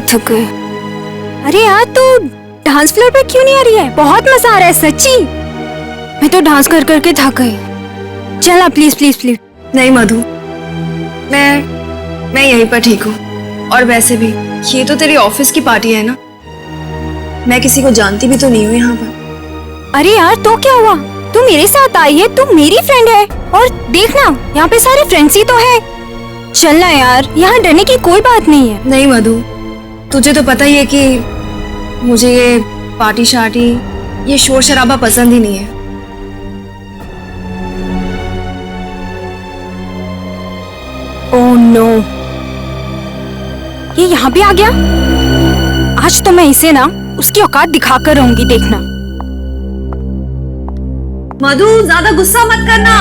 थक गए। अरे यार तू डांस फ्लोर पे क्यों नहीं आ रही है? बहुत मजा आ रहा है सच्ची। मैं तो डांस कर करके थक गई। चल ना प्लीज प्लीज प्लीज। नहीं मधु, मैं यहीं पर ठीक हूँ। और वैसे भी ये तो तेरी ऑफिस की पार्टी है ना, मैं किसी को जानती भी तो नहीं हूँ यहाँ पर। अरे यार तो क्या हुआ? तू मेरे साथ आई है, तू मेरी फ्रेंड है। और देखना यहाँ पे सारे फ्रेंड्स ही तो है। चलना यार, यहाँ डरने की कोई बात नहीं है। नहीं मधु, तुझे तो पता ही है कि मुझे ये पार्टी शार्टी, ये शोर शराबा पसंद ही नहीं है। ओह नो, ये यहाँ भी आ गया। आज तो मैं इसे ना उसकी औकात दिखाकर रहूंगी, देखना। मधु ज्यादा गुस्सा मत करना।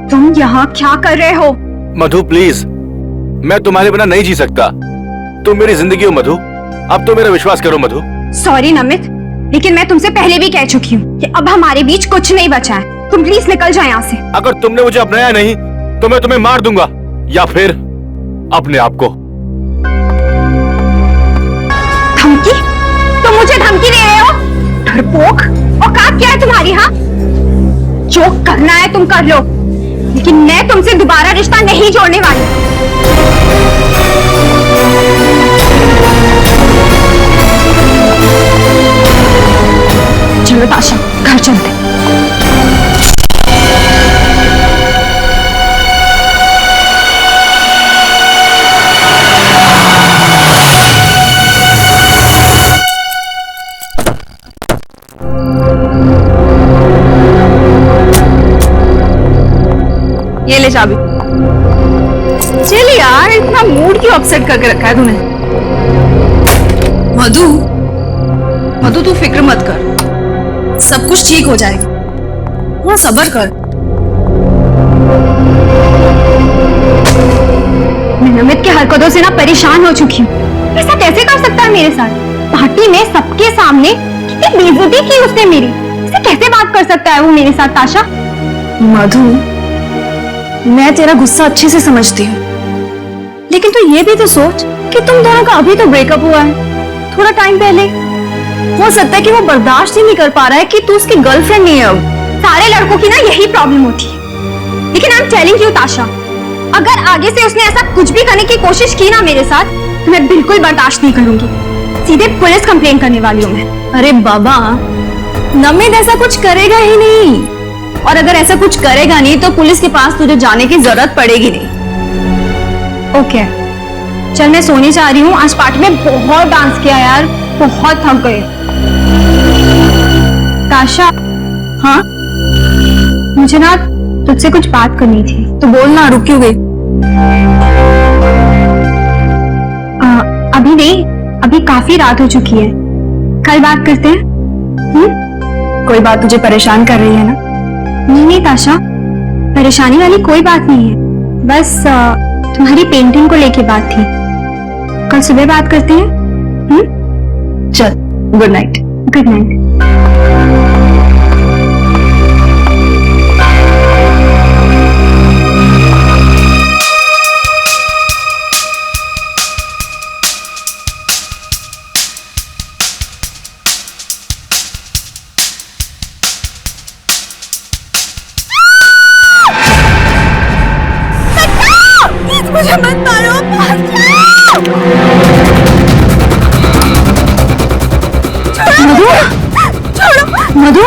तुम यहाँ क्या कर रहे हो? मधु प्लीज, मैं तुम्हारे बिना नहीं जी सकता। तुम मेरी जिंदगी हो मधु, अब तो मेरा विश्वास करो मधु। सॉरी नमित, लेकिन मैं तुमसे पहले भी कह चुकी हूँ कि अब हमारे बीच कुछ नहीं बचा है। तुम प्लीज निकल जाओ यहाँ से। अगर तुमने मुझे अपनाया नहीं तो मैं तुम्हें मार दूंगा, या फिर अपने आप को। धमकी? तुम मुझे धमकी दे रहे हो? डरपोक, औकात क्या है तुम्हारी? हाँ, जो करना है तुम कर लो, लेकिन मैं तुमसे दोबारा रिश्ता नहीं जोड़ने वाली। चलो ताशा, घर चलते। ये ले चाबी। चल यार, इतना मूड क्यों अपसेट करके रखा है तूने? मधु, मधु तू फिक्र मत कर, सब कुछ ठीक हो जाएगा। हाँ सब्र कर। मैं नमित की हरकतों से ना परेशान हो चुकी हूँ। ऐसा कैसे कर सकता है मेरे साथ? पार्टी में सबके सामने कितनी बेइज्जती की उसने मेरी। ऐसे कैसे बात कर सकता है वो मेरे साथ? ताशा, मधु, मैं तेरा गुस्सा अच्छे से समझती हूँ, लेकिन तू ये भी तो सोच कि तुम दोनों का अभी तो ब्रेकअप हुआ है थोड़ा टाइम पहले। हो सकता है कि वो बर्दाश्त ही नहीं कर पा रहा है कि तू उसकी गर्लफ्रेंड नहीं है अब। सारे लड़कों की ना यही प्रॉब्लम होती है। लेकिन आई एम टेलिंग यू ताशा, अगर आगे से उसने ऐसा कुछ भी करने की कोशिश की ना मेरे साथ, तो मैं बिल्कुल बर्दाश्त नहीं करूंगी। सीधे पुलिस कंप्लेन करने वाली हूँ मैं। अरे बाबा, नमित ऐसा कुछ करेगा ही नहीं, और अगर ऐसा कुछ करेगा नहीं तो पुलिस के पास तुझे जाने की जरूरत पड़ेगी नहीं। ओके, चल मैं सोने जा रही हूँ। आज पार्टी में बहुत डांस किया यार, बहुत थक गए। ताशा, हाँ मुझे ना तुझसे कुछ बात करनी थी। तो बोल ना, रुक क्यों गई? अभी नहीं, अभी काफी रात हो चुकी है, कल बात करते हैं। कोई बात तुझे परेशान कर रही है ना? नहीं नहीं ताशा, परेशानी वाली कोई बात नहीं है, बस तुम्हारी पेंटिंग को लेके बात थी। कल सुबह बात करते हैं। चल, गुड नाइट। Good night. मुझे मत मारो, मधु, छोड़ो, मधु,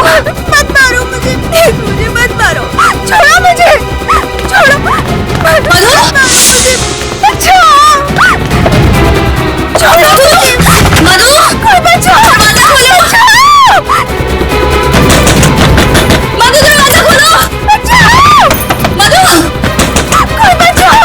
मत मारो मुझे, मुझे मत मारो, छोड़ो मुझे, छोड़ो, मधु, मुझे, बचाओ, छोड़ो मुझे, मधु, कोई बचाओ, बचाओ, मधु दरवाजा खोलो, बचाओ, मधु, कोई बचाओ,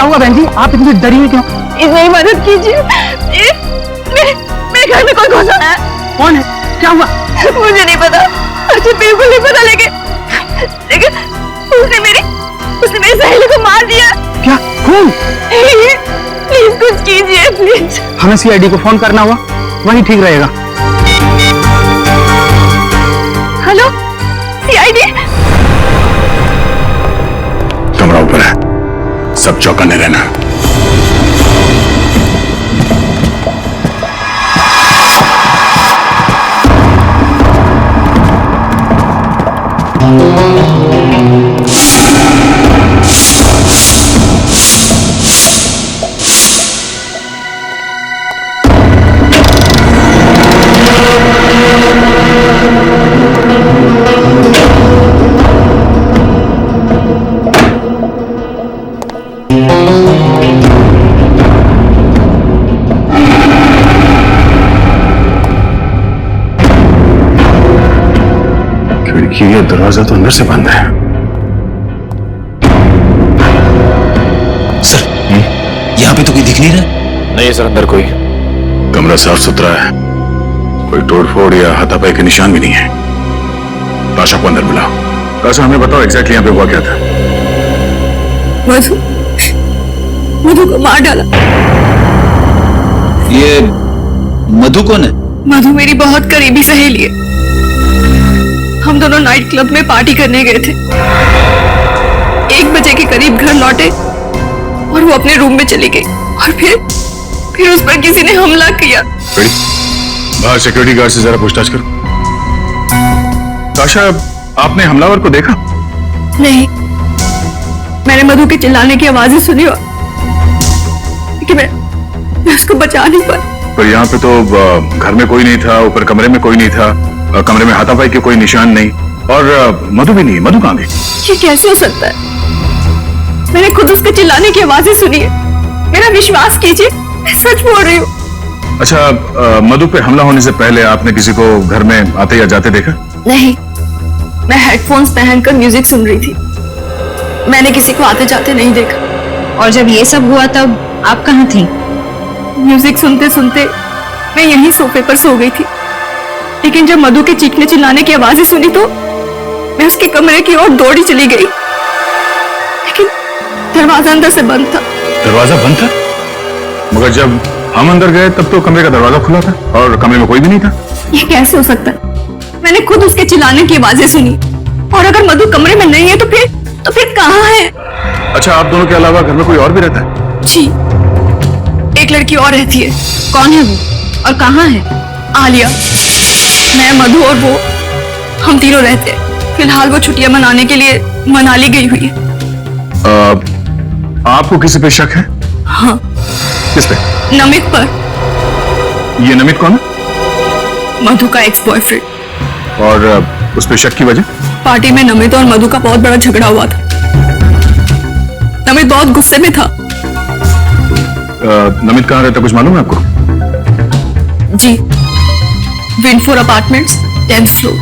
हुआ बहन जी, आप इतनी डरी हुई क्यों? मेरी मदद कीजिए। मेरे घर में कोई घुसा है। कौन है? क्या हुआ? मुझे नहीं पता, मुझे बिल्कुल नहीं पता, लेकिन उसने मेरी सहेली को मार दिया। क्या? खून? प्लीज कुछ कीजिए प्लीज। हमें सीआईडी को फोन करना हुआ, वही ठीक रहेगा। Hello CID. कमरा ऊपर है, सब चौकन्ने रहना। खिड़की या दरवाजा तो अंदर से बंद है। सर, यहाँ पे तो कोई दिख नहीं रहा। नहीं सर, अंदर कोई। कमरा साफ सुथरा है, कोई तोड़फोड़ या हाथापाई के निशान भी नहीं है। ताशा को अंदर बुलाओ। ताशा, हमें बताओ एग्जैक्टली यहाँ पे हुआ क्या था? मधु को मार डाला। ये मधु कौन है? मधु मेरी बहुत करीबी सहेली है। हम दोनों नाइट क्लब में पार्टी करने गए थे। 1 बजे के करीब घर लौटे और वो अपने रूम में चली गई, और फिर उस पर किसी ने हमला किया। बाहर सिक्योरिटी गार्ड से जरा पूछताछ करो। ताशा, आपने हमलावर को देखा? नहीं, मैंने मधु के चिल्लाने की आवाजें सुनी, लेकिन मैं उसको बचा नहीं पाई। पर यहाँ पे तो घर में कोई नहीं था, ऊपर कमरे में कोई नहीं था, कमरे में हाथापाई के कोई निशान नहीं, और मधु भी नहीं। मधु कहाँ गई? ये कैसे हो सकता है? मैंने खुद उसके चिल्लाने की आवाजें सुनी है। मेरा विश्वास कीजिए, मैं सच बोल रही हूँ। अच्छा, मधु पे हमला होने से पहले आपने किसी को घर में आते या जाते देखा? नहीं, मैं हेडफोन्स पहनकर म्यूजिक सुन रही थी। मैंने किसी को आते जाते नहीं देखा। और जब ये सब हुआ तब आप कहाँ थी? म्यूजिक सुनते सुनते मैं यहीं सोफे पर सो गई थी, लेकिन जब मधु के चीखने चिल्लाने की आवाजें सुनी तो मैं उसके कमरे की ओर दौड़ी चली गई, लेकिन दरवाजा अंदर से बंद था। दरवाजा बंद था? मगर जब हम अंदर गए तब तो कमरे का दरवाजा खुला था और कमरे में कोई भी नहीं था। ये कैसे हो सकता है? मैंने खुद उसके चिल्लाने की आवाजें सुनी, और अगर मधु कमरे में नहीं है तो फिर कहाँ है? अच्छा, आप दोनों के अलावा घर में कोई और भी रहता है? जी, एक लड़की और रहती है। कौन है वो और कहाँ है? आलिया। मैं, मधु और वो, हम तीनों रहते हैं। फिलहाल वो छुट्टियां मनाने के लिए मनाली गई हुई है। आपको किसी पे शक है? हाँ। किस पे? नमित पर। ये नमित कौन है? मधु का एक्स बॉयफ्रेंड। और उस पे शक की वजह? पार्टी में नमित और मधु का बहुत बड़ा झगड़ा हुआ था। नमित बहुत गुस्से में था। नमित कहाँ रहता, कुछ मालूम है आपको? जी, विंडफोर अपार्टमेंट्स, 10th फ्लोर।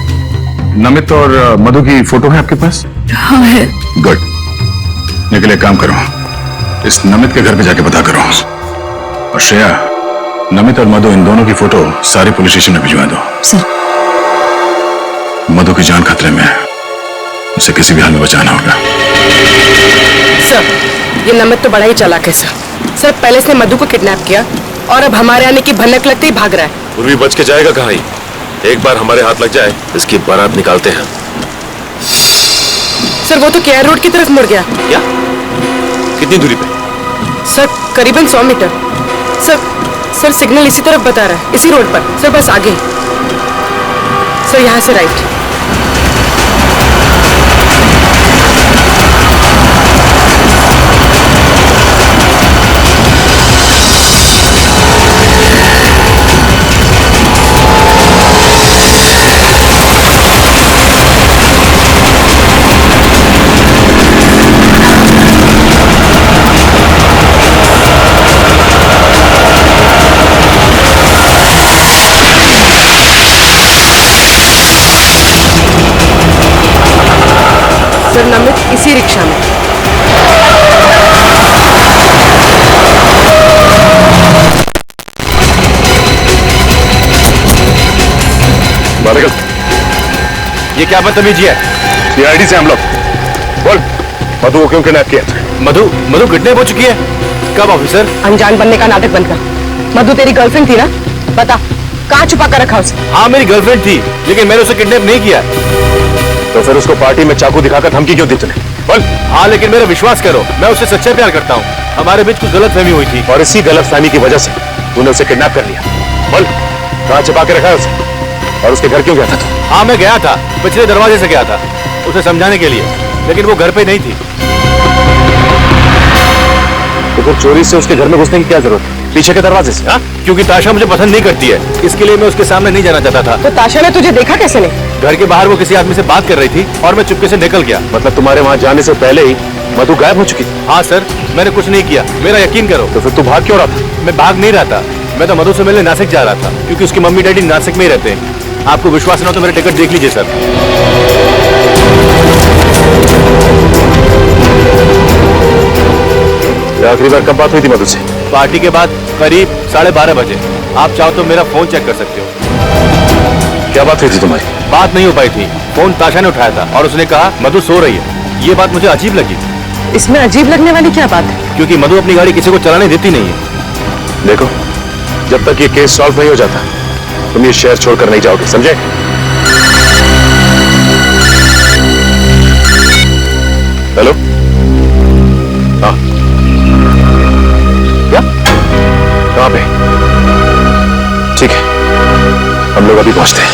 नमित और मधु की फोटो है आपके पास? हाँ है। गुड। निकले, काम करो, इस नमित के घर पे जाके पता करो। और श्रेया, नमित और मधु इन दोनों की फोटो सारे पुलिस स्टेशन में भिजवा दो। सर। मधु की जान खतरे में है, उसे किसी भी हाल में बचाना होगा। सर, ये नमित तो बड़ा ही चालाक है सर। सर, पहले इसने मधु को किडनैप किया और अब हमारे आने की भनक लगते ही भाग रहा है। पूर्वी बच के जाएगा कहाँ ही? एक बार हमारे हाथ लग जाए, इसकी बारात निकालते हैं। सर, वो तो केआर रोड की तरफ मुड़ गया। क्या? कितनी दूरी पे? सर, करीबन 100 मीटर। सर सिग्नल इसी तरफ बता रहा है, इसी रोड पर। सर, बस आगे। सर, यहाँ से राइट। बाहर निकल। ये क्या बदतमीजी है? सीआईडी से हम लोग। बोल, मधु को क्यों किडनैप किया? मधु मधु किडनैप हो चुकी है? कब ऑफिसर? अनजान बनने का नाटक बंद कर। मधु तेरी गर्लफ्रेंड थी ना? बता, कहाँ छुपा कर रखा उसे? हाँ मेरी गर्लफ्रेंड थी, लेकिन मैंने उसे किडनैप नहीं किया। तो फिर उसको पार्टी में चाकू दिखाकर धमकी क्यों दी तूने? बोल। हाँ लेकिन मेरा विश्वास करो, मैं उससे सच्चा प्यार करता हूँ। हमारे बीच कुछ गलतफहमी हुई थी। और इसी गलतफहमी की वजह से तूने उसे किडनैप कर लिया। बोल, कहाँ छिपा के रखा है उसे? और उसके घर क्यों गया था तू? हाँ मैं गया था, पिछले दरवाजे से गया था उसे समझाने के लिए, लेकिन वो घर पे नहीं थी। तो फिर चोरी से उसके घर में घुसने की क्या जरूरत है? पीछे के दरवाजे से? हाँ, क्योंकि ताशा मुझे पसंद नहीं करती है, इसके लिए मैं उसके सामने नहीं जाना चाहता था। तो ताशा ने तुझे देखा कैसे ने? घर के बाहर वो किसी आदमी से बात कर रही थी और मैं चुपके से निकल गया। मतलब तुम्हारे वहां जाने से पहले ही मधु गायब हो चुकी थी? हाँ सर, मैंने कुछ नहीं किया, मेरा यकीन करो। तो फिर तू भाग क्यों रहा था? मैं भाग नहीं रहा था, मैं तो मधु से मिलने नासिक जा रहा था, क्योंकि उसकी मम्मी डैडी नासिक में ही रहते हैं। आपको विश्वास ना हो तो मेरे टिकट देख लीजिए सर। आखिरी बार कब बात हुई थी मधु से? पार्टी के बाद करीब 12:30 बजे। आप चाहो तो मेरा फोन चेक कर सकते हो। क्या बात हुई थी तुम्हारी? बात नहीं हो पाई थी, फोन ताशा ने उठाया था और उसने कहा मधु सो रही है। ये बात मुझे अजीब लगी, इसमें अजीब लगने वाली क्या बात है? क्योंकि मधु अपनी गाड़ी किसी को चलाने देती नहीं है। देखो, जब तक ये केस सॉल्व नहीं हो जाता तुम ये शहर छोड़कर नहीं जाओगे, समझे? हेलो? हाँ, क्या? कहाँ पे? ठीक है, हम लोग अभी पहुंचते हैं।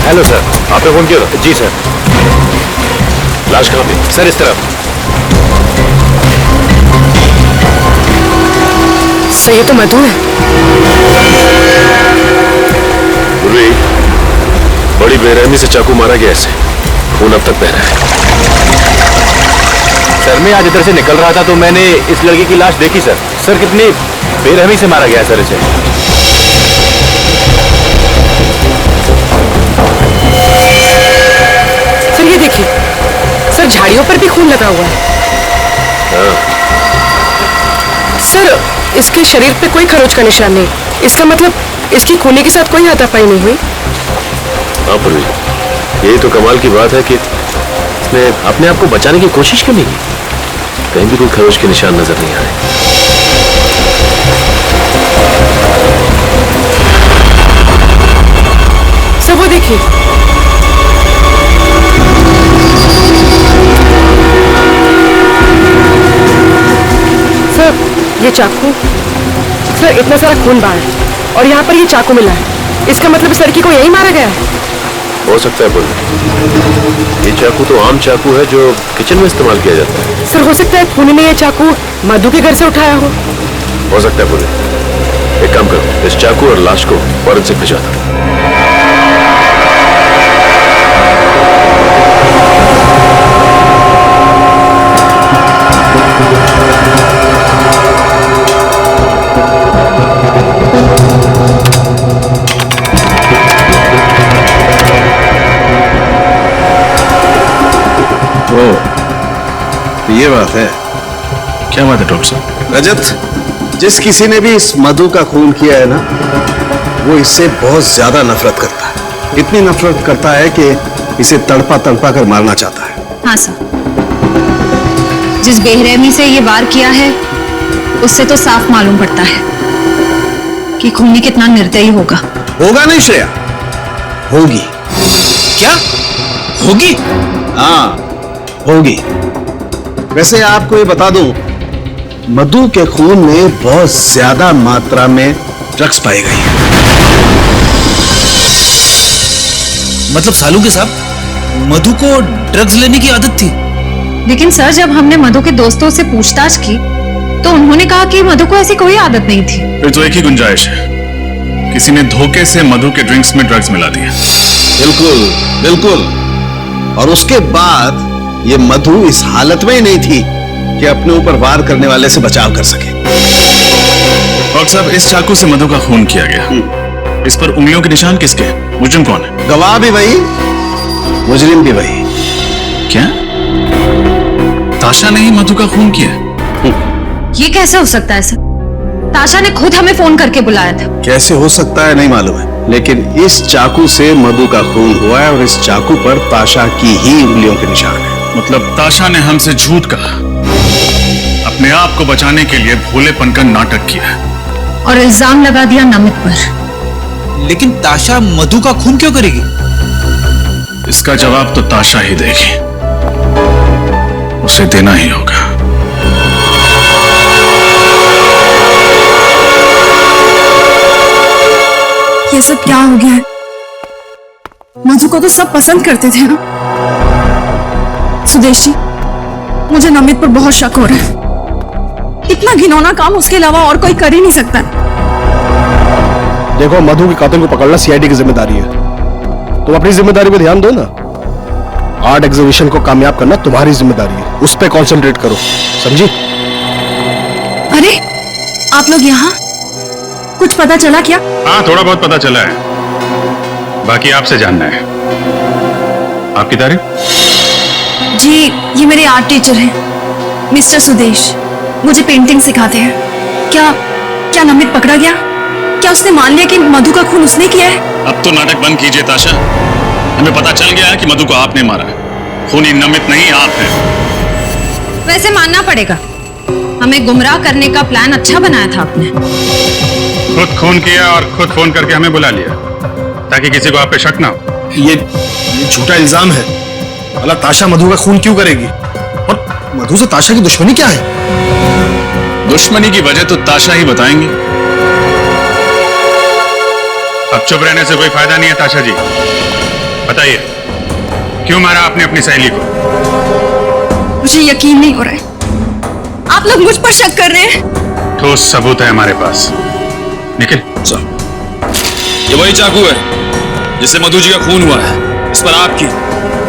Hello sir. आपने फोन किया था? जी सर। लाश कहाँ पे? सर इस तरफ। सर ये तो मधु है। पूर्वी, बड़ी बेरहमी से चाकू मारा गया इसे, खून अब तक बह रहा है। सर मैं आज इधर से निकल रहा था तो मैंने इस लड़की की लाश देखी सर। सर कितनी बेरहमी से मारा गया है सर इसे। सर ये देखिए, सर झाड़ियों पर भी खून लगा हुआ है। सर इसके शरीर पे कोई खरोच का निशान नहीं, इसका मतलब इसकी खूनी के साथ कोई हाथापाई नहीं हुई। हाँ पूर्वी, यही तो कमाल की बात है कि इसने अपने आप को बचाने की कोशिश क्यों नहीं की? कहीं भी कोई खरोच के निशान नजर नहीं आए। सर वो देखिए, सर ये चाकू, सर इतना सारा खून बाहर है और यहाँ पर ये चाकू मिला है, इसका मतलब इस लड़की को यही मारा गया है। हो सकता है पूर्वी, ये चाकू तो आम चाकू है जो किचन में इस्तेमाल किया जाता है। सर हो सकता है खूनी ने ये चाकू मधु के घर से उठाया हो सकता है पूर्वी। एक काम करो, इस चाकू और लाश को फॉरेंसिक भिजवा दो। ये बात है। क्या बात है डॉक्टर साहब? रजत, जिस किसी ने भी इस मधु का खून किया है ना, वो इससे बहुत ज्यादा नफरत करता है। इतनी नफरत करता है कि इसे तड़पा तड़पा कर मारना चाहता है। हाँ सर, जिस बेरहमी से ये वार किया है उससे तो साफ मालूम पड़ता है कि खूनी कितना निर्दयी होगा। होगा नहीं श्रेया, होगी। क्या होगी? हाँ होगी। वैसे आपको ये बता दूं, मधु के खून में बहुत ज्यादा मात्रा में ड्रग्स पाई गई है। मतलब सालू के साहब, मधु को ड्रग्स लेने की आदत थी? लेकिन सर जब हमने मधु के दोस्तों से पूछताछ की तो उन्होंने कहा कि मधु को ऐसी कोई आदत नहीं थी। फिर तो एक ही गुंजाइश है, किसी ने धोखे से मधु के ड्रिंक्स में ड्रग्स मिला दिया। बिल्कुल बिल्कुल। और उसके बाद ये मधु इस हालत में ही नहीं थी कि अपने ऊपर वार करने वाले से बचाव कर सके। डॉक्टर साहब, इस चाकू से मधु का खून किया गया। इस पर उंगलियों के निशान किसके? मुजरिम कौन है? गवाह भी वही, मुजरिम भी वही। क्या ताशा ने ही मधु का खून किया? ये कैसे हो सकता है सर? ताशा ने खुद हमें फोन करके बुलाया था। कैसे हो सकता है नहीं मालूम है, लेकिन इस चाकू से मधु का खून हुआ है और इस चाकू पर ताशा की ही उंगलियों के निशान है। मतलब ताशा ने हमसे झूठ कहा, अपने आप को बचाने के लिए भोलेपन का नाटक किया और इल्जाम लगा दिया नमित पर। लेकिन ताशा मधु का खून क्यों करेगी? इसका जवाब तो ताशा ही देगी, उसे देना ही होगा। ये सब क्या हो गया है? मधु को तो सब पसंद करते थे ना। सुदेश जी, मुझे नमित पर बहुत शक हो रहा है। इतना घिनौना काम उसके अलावा और कोई कर ही नहीं सकता। देखो, मधु के कातिल को पकड़ना सीआईडी की जिम्मेदारी है। तुम अपनी जिम्मेदारी पे ध्यान दो ना। आर्ट एग्जीबिशन को कामयाब करना तुम्हारी जिम्मेदारी है, उस पर कंसंट्रेट करो, समझी? अरे, आप लोग यहाँ? कुछ पता चला क्या? हाँ, थोड़ा बहुत पता चला है, बाकी आपसे जानना है। आपकी तारीफ? जी, ये मेरे आर्ट टीचर हैं, मिस्टर सुदेश। मुझे पेंटिंग सिखाते हैं। क्या नमित पकड़ा गया? क्या उसने मान लिया कि मधु का खून उसने किया है? अब तो नाटक बंद कीजिए ताशा। हमें पता चल गया है कि मधु को आपने मारा है। खूनी नमित नहीं, आप हैं। वैसे मानना पड़ेगा, हमें गुमराह करने का प्लान अच्छा बनाया था आपने। खुद खून किया और खुद फोन करके हमें बुला लिया ताकि किसी को आप पे शक ना हो। ये झूठा इल्जाम है। भला ताशा मधु का खून क्यों करेगी? और मधु से ताशा की दुश्मनी क्या है? दुश्मनी की वजह तो ताशा ही बताएंगी। अब चुप रहने से कोई फायदा नहीं है ताशा जी, बताइए क्यों मारा आपने अपनी सहेली को? मुझे यकीन नहीं हो रहा है, आप लोग मुझ पर शक कर रहे हैं। ठोस सबूत है हमारे पास। निखिल, ये वही चाकू है जिससे मधु जी का खून हुआ है। इस पर आपकी,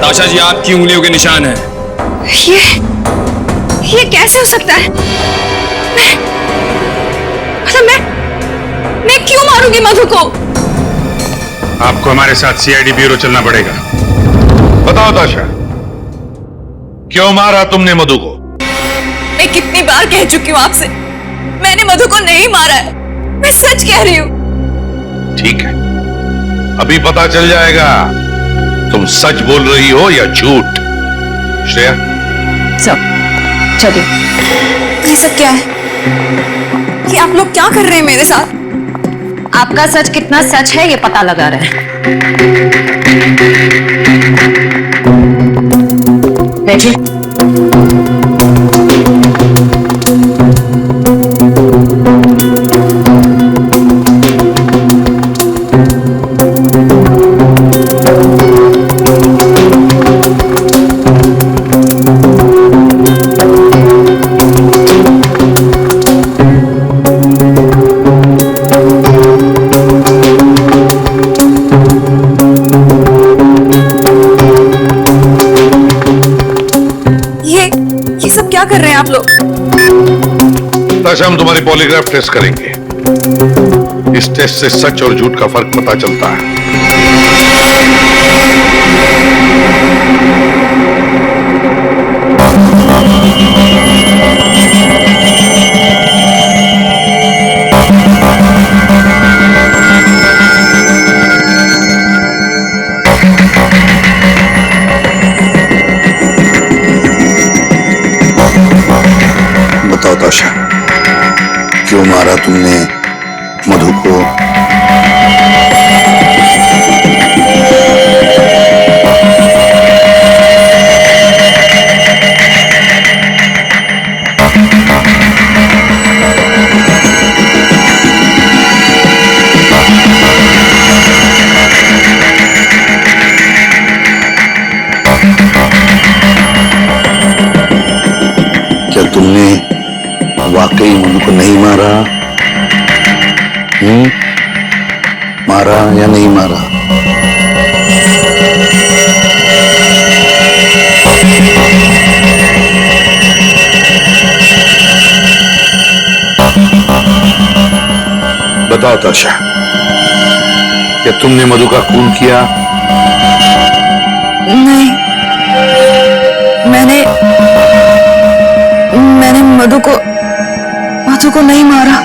ताशा जी आपकी उंगलियों के निशान है। ये कैसे हो सकता है? मैं क्यों मारूंगी मधु को? आपको हमारे साथ सीआईडी ब्यूरो चलना पड़ेगा। बताओ ताशा, क्यों मारा तुमने मधु को? मैं कितनी बार कह चुकी हूँ आपसे, मैंने मधु को नहीं मारा है। मैं सच कह रही हूँ। ठीक है, अभी पता चल जाएगा तुम सच बोल रही हो या झूठ। श्रेया, चलिए। ये सब क्या है? ये आप लोग क्या कर रहे हैं मेरे साथ? आपका सच कितना सच है ये पता लगा रहे हैं। बैठिए। ये सब क्या कर रहे हैं आप लोग? ताशा, हम तुम्हारी पॉलीग्राफ टेस्ट करेंगे। इस टेस्ट से सच और झूठ का फर्क पता चलता है। बताओ ताशा, क्यों मारा तुमने मधु को? क्या तुमने वाकई मधु को नहीं मारा? मारा या नहीं मारा? बताओ ताशा, क्या तुमने मधु का खून किया? नहीं, मैंने मधु को मधु को नहीं मारा।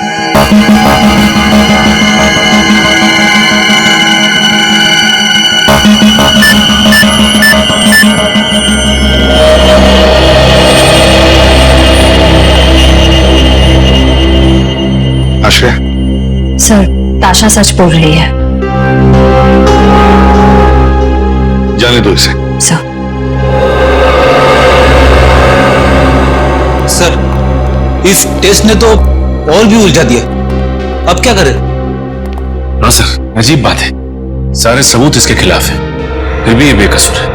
आश्रय, सर, ताशा सच बोल रही है। जाने दो इसे। सर, सर, इस टेस्ट ने तो और भी उलझा दिया। अब क्या करें? हाँ सर, अजीब बात है, सारे सबूत इसके खिलाफ हैं, फिर भी ये बेकसूर है।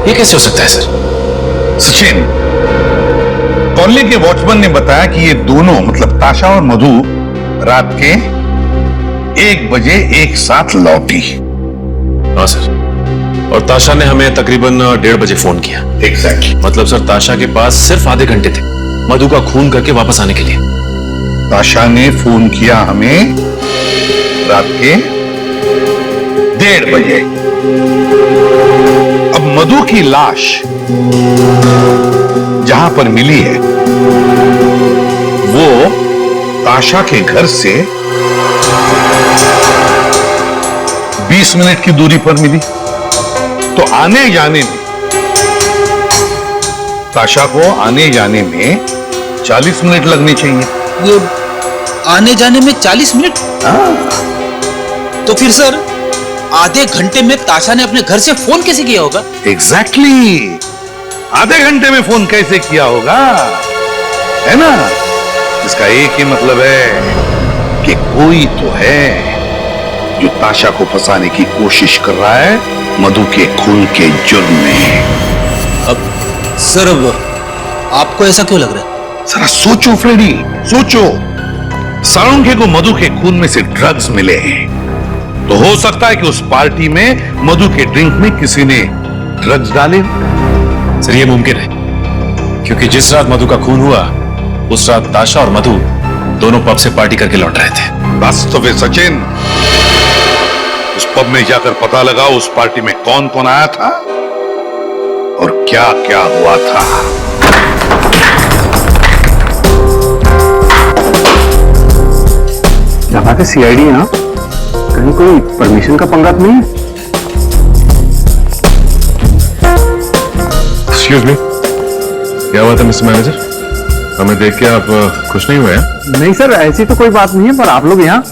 ये कैसे हो सकता है सर? सचिन, कॉलोनी के वॉचमैन ने बताया कि ये दोनों मतलब ताशा और मधु रात के 1 बजे एक साथ लौटी। हाँ सर, और ताशा ने हमें तकरीबन 1:30 बजे फोन किया। एग्जैक्टली। मतलब सर, ताशा के पास सिर्फ आधे घंटे थे मधु का खून करके वापस आने के लिए। ताशा ने फोन किया हमें रात के 1:30 बजे। अब मधु की लाश जहां पर मिली है वो ताशा के घर से 20 मिनट की दूरी पर मिली, तो आने जाने में ताशा को आने जाने में 40 मिनट लगने चाहिए। ये आने जाने में 40 मिनट? तो फिर सर, आधे घंटे में ताशा ने अपने घर से फोन कैसे किया होगा? एग्जैक्टली, आधे घंटे में फोन कैसे किया होगा, है ना? इसका एक ही मतलब है कि कोई तो है जो ताशा को फंसाने की कोशिश कर रहा है मधु के खून के जुर्म में। अब सर, अब आपको ऐसा क्यों लग रहा है? जरा सोचो फ्रेडी, सोचो। सारंगे को मधु के खून में से ड्रग्स मिले, तो हो सकता है कि उस पार्टी में मधु के ड्रिंक में किसी ने ड्रग्स डाले। सर, ये मुमकिन है, क्योंकि जिस रात मधु का खून हुआ उस रात ताशा और मधु दोनों पब से पार्टी करके लौट रहे थे। बस तो फिर सचिन, उस पब में जाकर पता लगा उस पार्टी में कौन कौन आया था और क्या क्या हुआ था। जहाँ पे सीआईडी है ना, कहीं कोई परमिशन का पंगा तो नहीं है? एक्सक्यूज मी, क्या हुआ था मिस्टर मैनेजर? हमें देख के आप खुश नहीं हुए? नहीं सर, ऐसी तो कोई बात नहीं है, पर आप लोग यहाँ,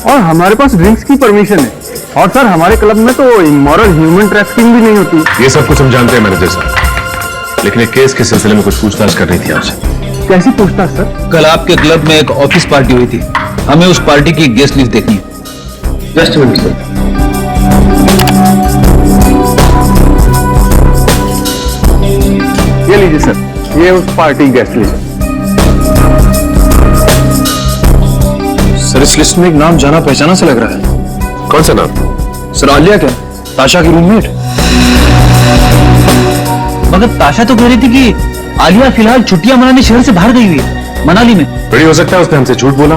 और हमारे पास ड्रिंक्स की परमिशन है, और सर हमारे क्लब में तो इमोरल ह्यूमन ट्रैफिकिंग भी नहीं होती। ये सब कुछ हम जानते हैं मैनेजर साहब, लेकिन एक केस के सिलसिले में कुछ पूछताछ करनी थी आपसे। कैसी पूछताछ सर? कल आपके क्लब में एक ऑफिस पार्टी हुई थी, हमें उस पार्टी की गेस्ट लिस्ट देखनी है। Just minute sir. ये लीजिए सर, ये उस पार्टी गेस्ट लिस्ट। सर, इस लिस्ट में एक नाम जाना पहचाना से लग रहा है। कौन सा नाम? सर, आलिया क्या, ताशा की रूममेट? मगर ताशा तो कह रही थी कि आलिया फिलहाल छुट्टियां मनाने शहर से बाहर गई हुई है, मनाली में। बड़ी हो सकता है उसने हमसे झूठ बोला।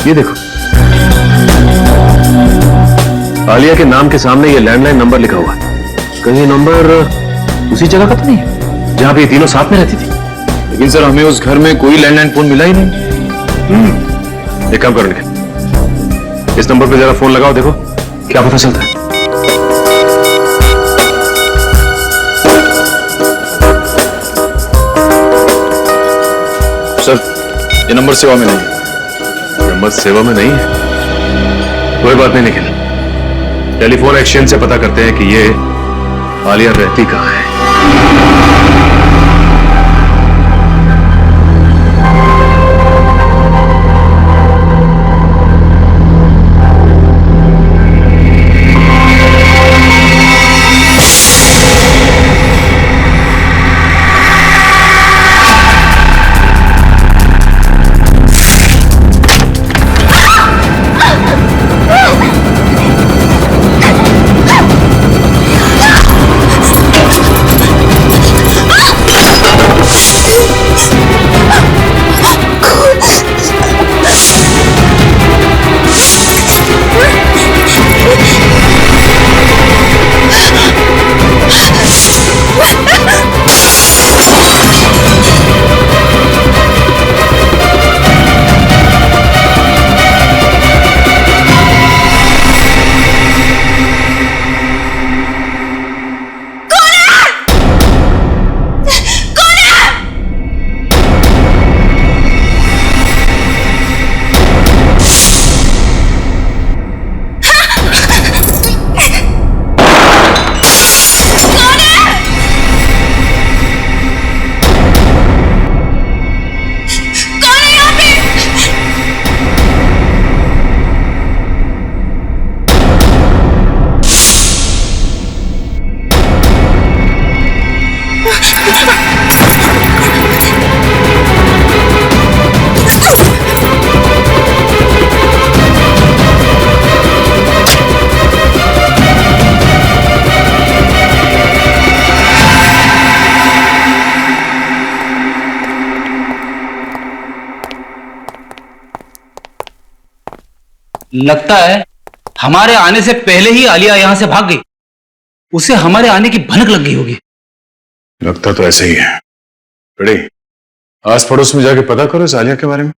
ये देखो, आलिया के नाम के सामने ये लैंडलाइन नंबर लिखा हुआ है। कहीं ये नंबर उसी जगह का तो नहीं है जहां पे ये तीनों साथ में रहती थी? लेकिन सर, हमें उस घर में कोई लैंडलाइन फोन मिला ही नहीं। एक काम करो निखिल, इस नंबर पे जरा फोन लगाओ, देखो क्या पता चलता है। सर, ये नंबर सेवा में नहीं है। नंबर सेवा में नहीं है? कोई बात नहीं निखिल, टेलीफोन एक्सचेंज से पता करते हैं कि ये आलिया रहती कहां है। लगता है हमारे आने से पहले ही आलिया यहां से भाग गई। उसे हमारे आने की भनक लग गई होगी। लगता तो ऐसे ही है। बड़े आस पड़ोस में जाके पता करो इस आलिया के बारे में।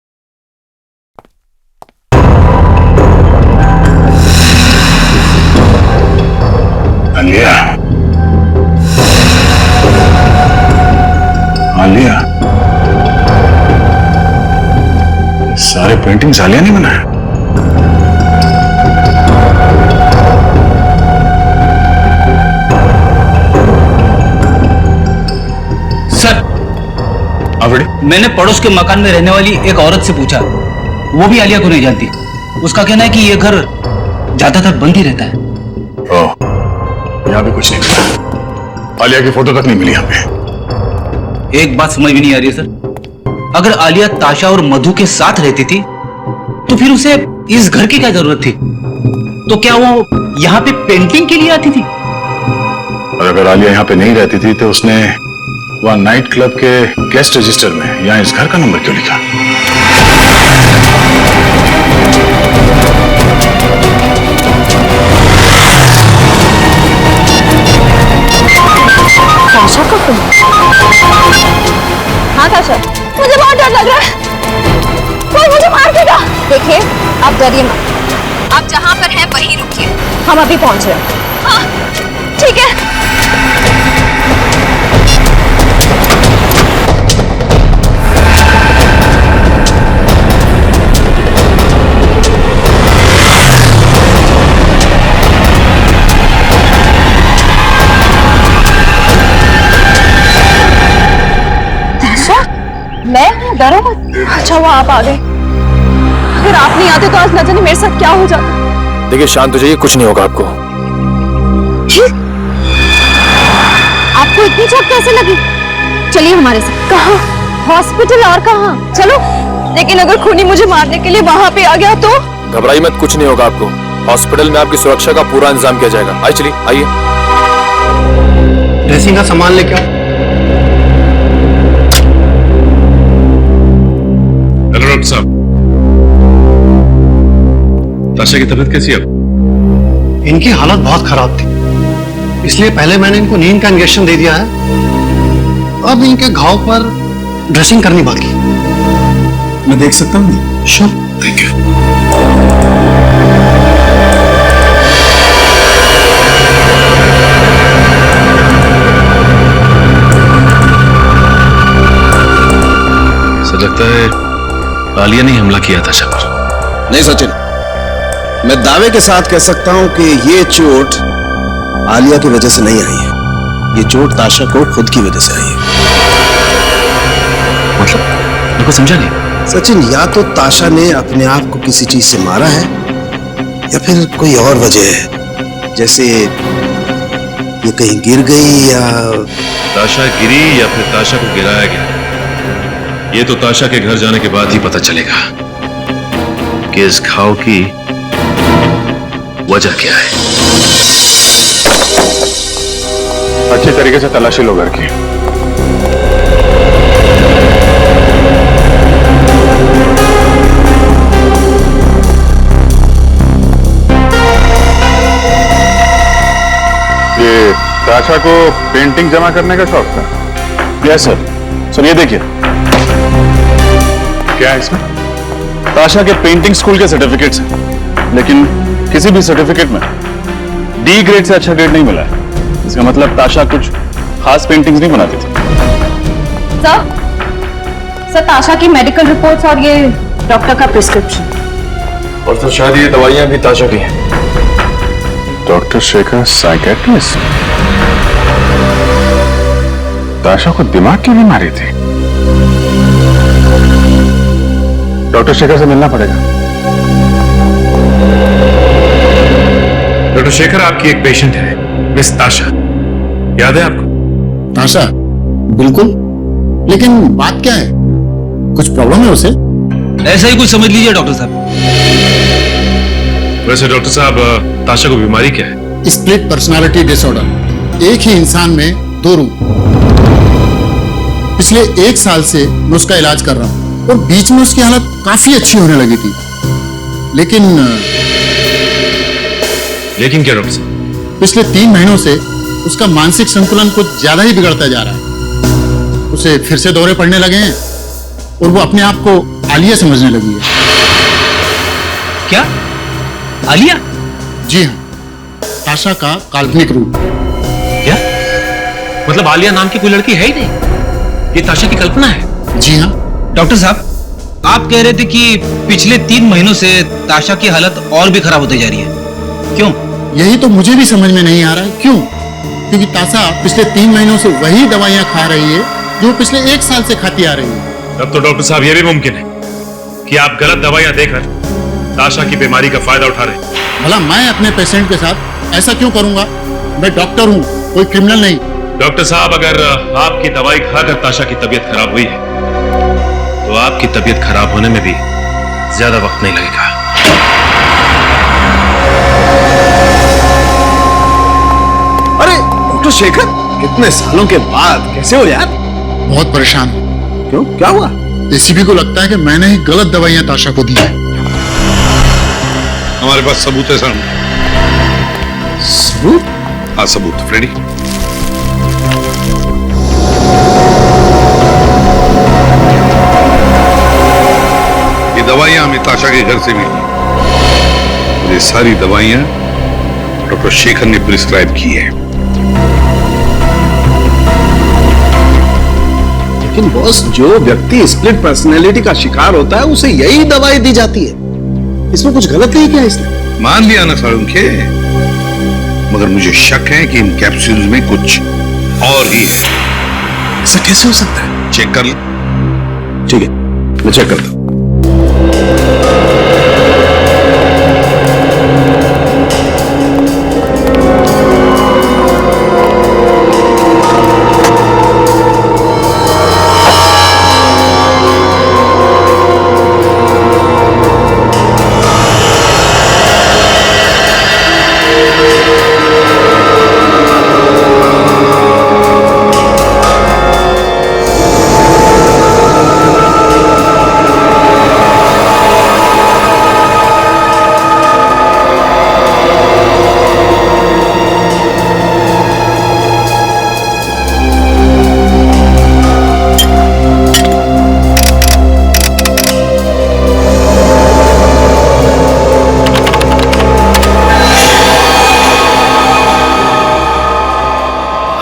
आलिया, आलिया, सारे पेंटिंग्स आलिया ने बनाए। सर, बड़े मैंने पड़ोस के मकान में रहने वाली एक औरत से पूछा, वो भी आलिया को नहीं जानती। उसका कहना है कि ये घर ज्यादातर बंद ही रहता है। ओह, यहाँ भी कुछ नहीं मिला। आलिया की फोटो तक नहीं मिली यहाँ पे। एक बात समझ में नहीं आ रही है सर, अगर आलिया ताशा और मधु के साथ रहती थी तो फिर उसे इस घर की क्या जरूरत थी? तो क्या वो यहाँ पे पेंटिंग के लिए आती थी? और अगर आलिया यहाँ पे नहीं रहती थी तो उसने वहां नाइट क्लब के गेस्ट रजिस्टर में यहाँ इस घर का नंबर क्यों लिखा? ताशा का फोन? हाँ ताशा, मुझे बहुत डर लग रहा है, कोई मुझे मार देगा। देखिए, आप डरिए मत, आप जहाँ पर हैं वहीं रुकिए, हम अभी पहुँच रहे हैं। हाँ, ठीक है। मैं डरो मत। अच्छा वो आप आ गए, अगर आप नहीं आते तो आज न जाने मेरे साथ क्या हो जाता। देखिए शांत हो जाइए, कुछ नहीं होगा आपको। आपको इतनी चोट कैसे लगी? चलिए हमारे साथ। कहाँ? हॉस्पिटल और कहाँ? चलो। लेकिन अगर खूनी मुझे मारने के लिए वहाँ पे आ गया तो? घबराइए मत, कुछ नहीं होगा आपको। हॉस्पिटल में आपकी सुरक्षा का पूरा इंतजाम किया जाएगा। आइए चलिए, आइए। ड्रेसिंग का सामान लेके आओ। हेलो डॉक्टर साहब, ताशा की तबीयत कैसी है अब? इनकी हालत बहुत खराब थी, इसलिए पहले मैंने इनको नींद का इंजेक्शन दे दिया है। अब इनके घाव पर ड्रेसिंग करनी बाकी। मैं देख सकता हूँ? श्योर। Thank you. सर लगता है आलिया ने हमला किया ताशा पर। नहीं सचिन, मैं दावे के साथ कह सकता हूं कि ये चोट आलिया की वजह से नहीं आई है। ये चोट ताशा को खुद की वजह से आई है। मतलब मेरे को समझा नहीं। सचिन, या तो ताशा ने अपने आप को किसी चीज से मारा है या फिर कोई और वजह है, जैसे ये कहीं गिर गई या ताशा गिरी या फिर ताशा को गिराया गया, ये तो ताशा के घर जाने के बाद ही पता चलेगा कि इस घाव की वजह क्या है। अच्छी तरीके से तलाशी लो घर की। ये ताशा को पेंटिंग जमा करने का शौक था? Yes sir. सर ये देखिए, क्या है इसमें? ताशा के पेंटिंग स्कूल के सर्टिफिकेट्स हैं, लेकिन किसी भी सर्टिफिकेट में डी ग्रेड से अच्छा ग्रेड नहीं मिला है। इसका मतलब ताशा कुछ खास पेंटिंग्स नहीं बनाती थी। सर ताशा की मेडिकल रिपोर्ट्स और ये डॉक्टर का प्रिस्क्रिप्शन। और तो शायद ये दवाइयां भी ताशा की हैं। डॉक्टर शेखर साइकेट्रिस्ट ताशा को दिमाग की बीमारी थी। डॉक्टर शेखर से मिलना पड़ेगा। डॉक्टर शेखर, आपकी एक पेशेंट है मिस ताशा, याद है आपको? ताशा? बिल्कुल, लेकिन बात क्या है? कुछ प्रॉब्लम है उसे? ऐसा ही कुछ समझ लीजिए डॉक्टर साहब। वैसे डॉक्टर साहब, ताशा को बीमारी क्या है? Split personality disorder. एक ही इंसान में दो रूप। पिछले 1 साल से मैं उसका इलाज कर रहा हूँ और बीच में उसकी हालत काफी अच्छी होने लगी थी, लेकिन क्या डॉक्टर साहब? पिछले 3 महीनों से उसका मानसिक संतुलन कुछ ज्यादा ही बिगड़ता जा रहा है। उसे फिर से दौरे पड़ने लगे हैं और वो अपने आप को आलिया समझने लगी है। क्या? आलिया? जी हाँ, ताशा का काल्पनिक रूप। क्या मतलब आलिया नाम की कोई लड़की है ही नहीं, ये ताशा की कल्पना है? जी हाँ। डॉक्टर साहब, आप कह रहे थे कि पिछले 3 महीनों से ताशा की हालत और भी खराब होती जा रही है, क्यों? यही तो मुझे भी समझ में नहीं आ रहा है, क्यों? क्योंकि ताशा पिछले 3 महीनों से वही दवाइयां खा रही है जो पिछले 1 साल से खाती आ रही है। तब तो डॉक्टर साहब ये भी मुमकिन है कि आप गलत दवाइयां देकर ताशा की बीमारी का फायदा उठा रहे हैं। भला मैं अपने पेशेंट के साथ ऐसा क्यों करूंगा? मैं डॉक्टर हूं, कोई क्रिमिनल नहीं। डॉक्टर साहब, अगर आपकी दवाई खाकर ताशा की तबीयत खराब हुई है तो आपकी तबीयत खराब होने में भी ज्यादा वक्त नहीं लगेगा। अरे डॉक्टर शेखर, कितने सालों के बाद कैसे हो यार? बहुत परेशान हूं। क्यों, क्या हुआ? एसीपी को लगता है कि मैंने ही गलत दवाइयां ताशा को दी है। हमारे पास सबूत है सर। सबूत? हाँ सबूत, फ्रेडी। ये दवाइयां हमें ताशा के घर से मिली। ये सारी दवाइयां डॉक्टर शेखर ने प्रिस्क्राइब की है। लेकिन बॉस, जो व्यक्ति स्प्लिट पर्सनैलिटी का शिकार होता है उसे यही दवाई दी जाती है। इसमें कुछ गलत नहीं किया इसने। मान लिया ना सारुंखे, मगर मुझे शक है कि इन कैप्सूल्स में कुछ और ही है। ऐसा कैसे हो सकता है? चेक कर ले। ठीक है, मैं चेक करता हूं।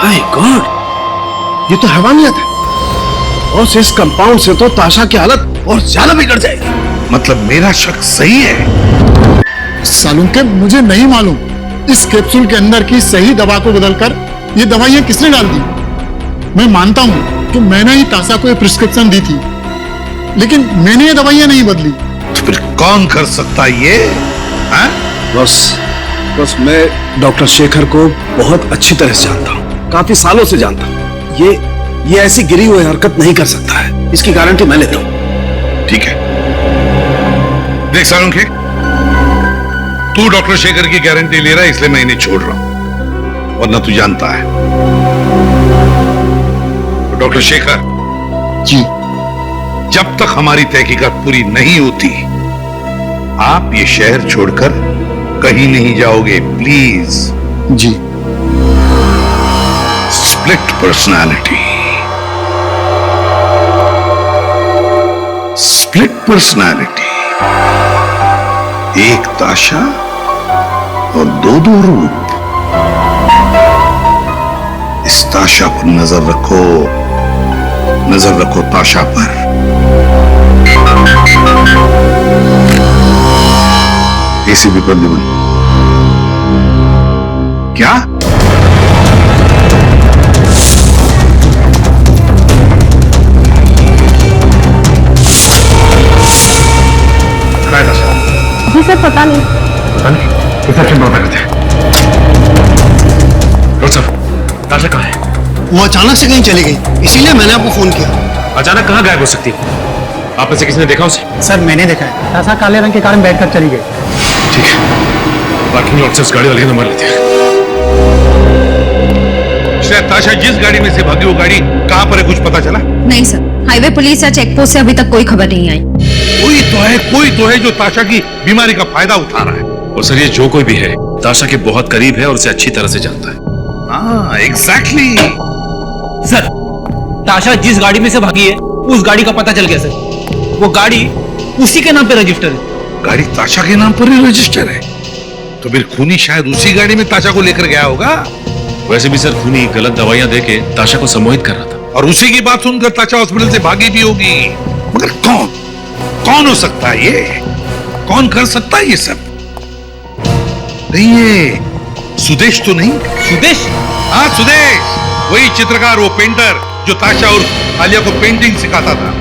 माय गॉड, ये तो हैवानियत है। और इस कंपाउंड से तो ताशा की हालत और ज्यादा बिगड़ जाएगी। मतलब मेरा शक सही है? सालून के मुझे नहीं मालूम इस कैप्सूल के अंदर की सही दवा को बदलकर ये दवाइयां किसने डाल दी। मैं मानता हूं कि मैंने ही ताशा को ये प्रिस्क्रिप्शन दी थी, लेकिन मैंने ये दवाइयां नहीं बदली। तो फिर कौन कर सकता ये? बस मैं डॉक्टर शेखर को बहुत अच्छी तरह से जानता हूँ, काफी सालों से जानता हूँ। ये ऐसी गिरी हुई हरकत नहीं कर सकता है, इसकी गारंटी मैं लेता हूँ। ठीक है, देख सारुंखे, तू डॉक्टर शेखर की गारंटी ले रहा है इसलिए मैं इन्हें छोड़ रहा हूं, वरना तू जानता है तो डॉक्टर शेखर जी, जब तक हमारी तहकीकात पूरी नहीं होती आप ये शहर छोड़कर कहीं नहीं जाओगे, प्लीज। जी। स्प्लिट पर्सनालिटी, स्प्लिट पर्सनालिटी, एक ताशा और दो रूप। इस ताशा पर नजर रखो ताशा पर। एसीपी प्रद्युमन, क्या? जी सर, पता नहीं। रिसेप्शन पर करते हैं। डॉक्टर साहब, ताशा कहाँ है? वो अचानक से कहीं चली गई, इसीलिए मैंने आपको फोन किया। अचानक कहाँ गायब हो सकती है? आप में से किसी ने देखा उसे? सर मैंने देखा है, ताशा काले रंग के कार में बैठकर चली गई। ठीक है, पार्किंग लॉट से उस गाड़ी वाले का नंबर लेते हैं। शायद ताशा जिस गाड़ी में से भागी वो गाड़ी कहां पर है कुछ पता चला? नहीं सर, हाईवे पुलिस या चेक पोस्ट से अभी तक कोई खबर नहीं आई। वही तो कोई तो है जो ताशा की बीमारी का फायदा उठा रहा है। और सर ये जो कोई भी है ताशा के बहुत करीब है और उसे अच्छी तरह से जानता है। हाँ एग्जैक्टली। सर ताशा जिस गाड़ी में से भागी है उस गाड़ी का पता चल गया सर। वो गाड़ी उसी के नाम पे रजिस्टर है। गाड़ी ताशा के नाम पर ही रजिस्टर है, तो फिर खूनी शायद उसी गाड़ी में ताशा को लेकर गया होगा। वैसे भी सर खूनी गलत दवाइयां देके ताशा को सम्मोहित कर रहा था और उसी की बात सुनकर ताशा हॉस्पिटल से भागी भी होगी। मगर कौन हो सकता है ये? कौन कर सकता है ये सब? नहीं ये सुदेश तो नहीं? सुदेश? हाँ सुदेश, वही चित्रकार, वो पेंटर जो ताशा और आलिया को पेंटिंग सिखाता था।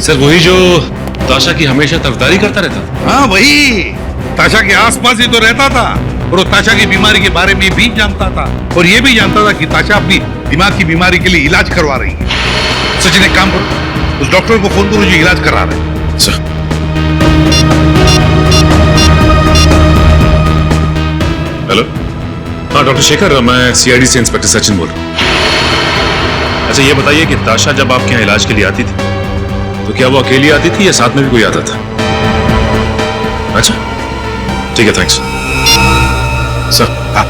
सर वही जो ताशा की हमेशा तरफदारी करता रहता था। हाँ वही, ताशा के आसपास ही तो रहता था और वो ताशा की बीमारी के बारे में भी जानता था और ये भी जानता था कि ताशा अपनी दिमाग की बीमारी के लिए इलाज करवा रही है। सचिन एक काम करो, उस डॉक्टर को फोन करो जो इलाज करा रहे हैं। सर हेलो, हाँ डॉक्टर शेखर, मैं सीआईडी से इंस्पेक्टर सचिन बोल रहा हूँ। अच्छा ये बताइए कि ताशा जब आपके यहाँ इलाज के लिए आती थी तो क्या वो अकेली आती थी या साथ में भी कोई आता था? अच्छा ठीक है, थैंक्स सर। हाँ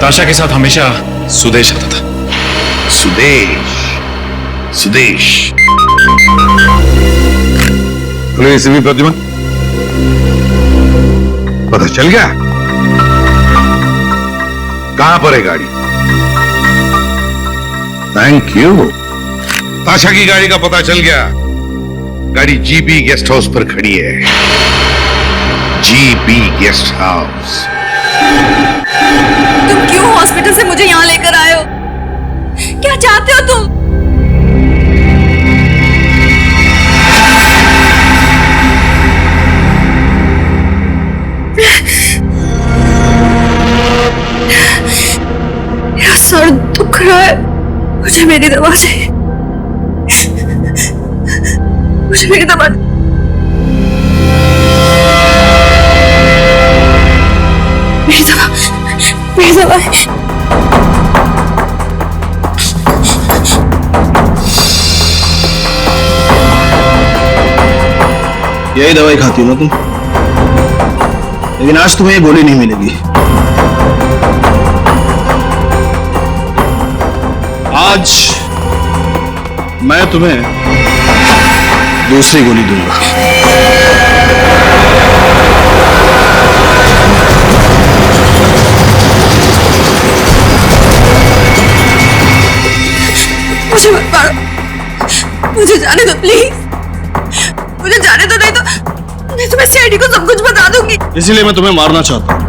ताशा के साथ हमेशा सुदेश आता था। सुदेश। हेलो एसीपी प्रतिमा, पता चल गया कहां पर है गाड़ी? Thank you. ताशा की गाड़ी का पता चल गया। गाड़ी जीबी गेस्ट हाउस पर खड़ी है। GB guest house. तुम क्यों हॉस्पिटल से मुझे यहाँ लेकर आए हो? क्या चाहते हो तुम? मेरा सर दुख रहा है, मुझे मेरी दवा चाहिए। मुझे मेरी दवा। मेरी दवा यही दवाई खाती हो ना तुम? लेकिन आज तुम्हें ये गोली नहीं मिलेगी। आज मैं तुम्हें दूसरी गोली दूंगा। मुझे मत मारो, मुझे जाने दो प्लीज, मुझे जाने दो, नहीं तो मैं तुम्हें सीआईडी को सब कुछ बता दूंगी। इसीलिए मैं तुम्हें मारना चाहता हूं,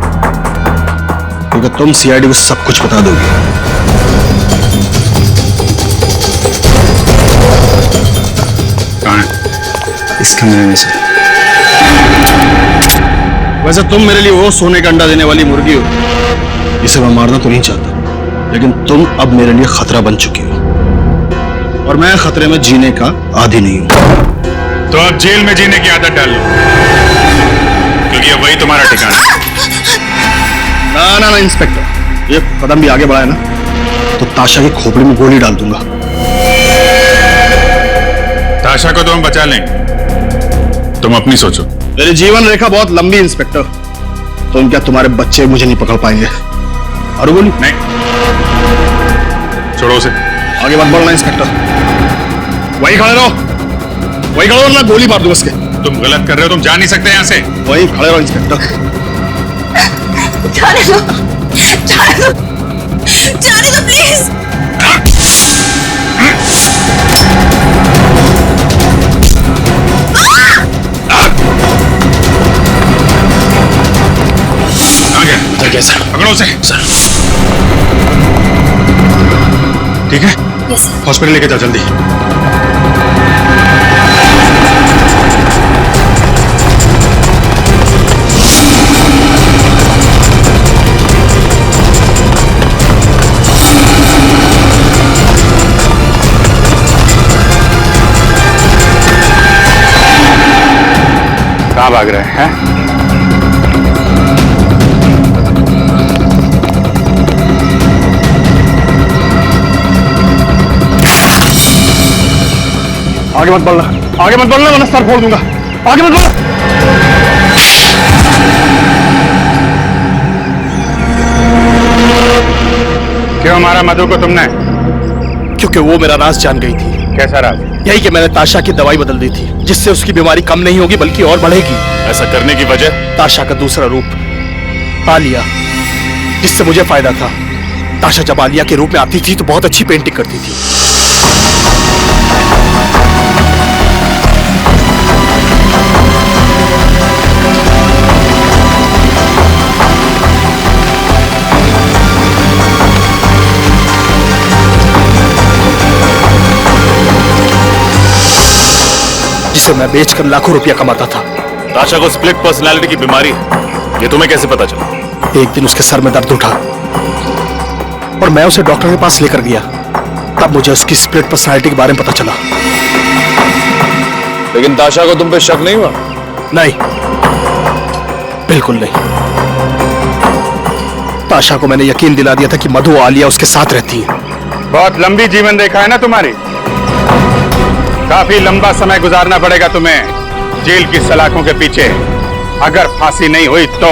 क्योंकि तुम सीआईडी को सब कुछ बता दोगी। कहाँ है? इस कमरे में से। वैसे तुम मेरे लिए वो सोने का अंडा देने वाली मुर्गी हो जिसे मैं मारना तो नहीं चाहता, लेकिन तुम अब मेरे लिए खतरा बन चुकी हो और मैं खतरे में जीने का आदी नहीं हूं। तो अब जेल में जीने की आदत डाल लो, क्योंकि अब वही तुम्हारा ठिकाना है। ना इंस्पेक्टर, ये कदम भी आगे बढ़ाए ना तो ताशा की खोपड़ी में गोली डाल दूंगा। ताशा को तो हम बचा लेंगे, तुम अपनी सोचो। मेरी जीवन रेखा बहुत लंबी इंस्पेक्टर, तुम क्या तुम्हारे बच्चे मुझे नहीं पकड़ पाएंगे? और गोली नहीं, छोड़ो उसे। आगे मत बढ़ना इंस्पेक्टर, वही खड़े रहो, वही खड़े रहो, ना गोली मार दूं उसके। तुम गलत कर रहे हो, तुम जा नहीं सकते यहाँ से। वही खड़े रहो इंस्पेक्टर। जाने दो, जाने दो, जाने दो प्लीज। सर पकड़ो उसे। सर ठीक है, हॉस्पिटल लेके जाओ जल्दी। कहाँ भाग रहे हैं? आगे मत बढ़ना वरना सर फोड़ दूंगा। आगे मत बोलो। क्यों मारा मधु को तुमने? क्योंकि वो मेरा राज जान गई थी। कैसा राज? यही कि मैंने ताशा की दवाई बदल दी थी, जिससे उसकी बीमारी कम नहीं होगी बल्कि और बढ़ेगी। ऐसा करने की वजह? ताशा का दूसरा रूप आलिया, जिससे मुझे फायदा था। ताशा जब आलिया के रूप में आती थी तो बहुत अच्छी पेंटिंग करती थी। जिसे मैं बेचकर लाखों रुपया कमाता था। ताशा को स्प्लिट पर्सनालिटी की बीमारी है, ये तुम्हें कैसे पता चला? एक दिन उसके सर में दर्द उठा और मैं उसे डॉक्टर के पास लेकर गया। तब मुझे उसकी स्प्लिट पर्सनालिटी के बारे में पता चला। लेकिन ताशा को तुम पे शक नहीं हुआ? नहीं, बिल्कुल नहीं। ताशा को मैंने यकीन दिला दिया था कि मधु और आलिया उसके साथ रहती है। बहुत लंबी जीवन रेखा है ना तुम्हारी, काफी लंबा समय गुजारना पड़ेगा तुम्हें जेल की सलाखों के पीछे। अगर फांसी नहीं हुई तो